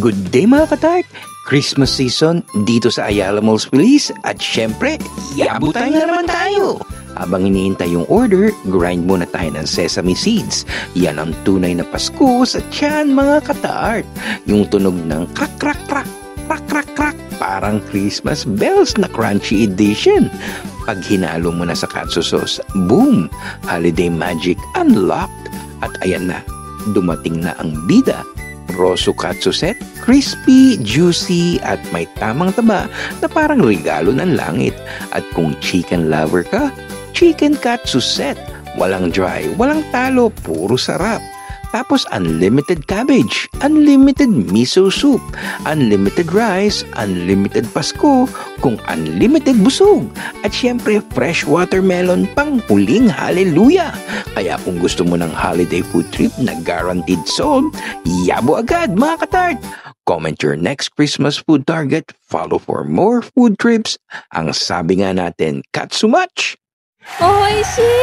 Good day mga katart! Christmas season dito sa Ayala Malls Feliz at syempre, yabutan na naman tayo! Habang hinihintay yung order, grind muna tayo ng sesame seeds. Yan ang tunay na Pasko sa tiyan mga katart. Yung tunog ng krak krak krak, krak krak krak, parang Christmas bells na crunchy edition. Pag hinalo mo na sa katsu sauce, boom! Holiday magic unlocked! At ayan na, dumating na ang bida. Rosso katsu set, crispy, juicy at may tamang taba na parang regalo ng langit. At kung chicken lover ka, chicken katsu set. Walang dry, walang talo, puro sarap. Tapos unlimited cabbage, unlimited miso soup, unlimited rice, unlimited Pasko, kung unlimited busog. At syempre fresh watermelon pang huling hallelujah. Kaya kung gusto mo ng holiday food trip na guaranteed sold, yabo agad mga katart! Comment your next Christmas food target, follow for more food trips. Ang sabi nga natin, katsu much! Oishi!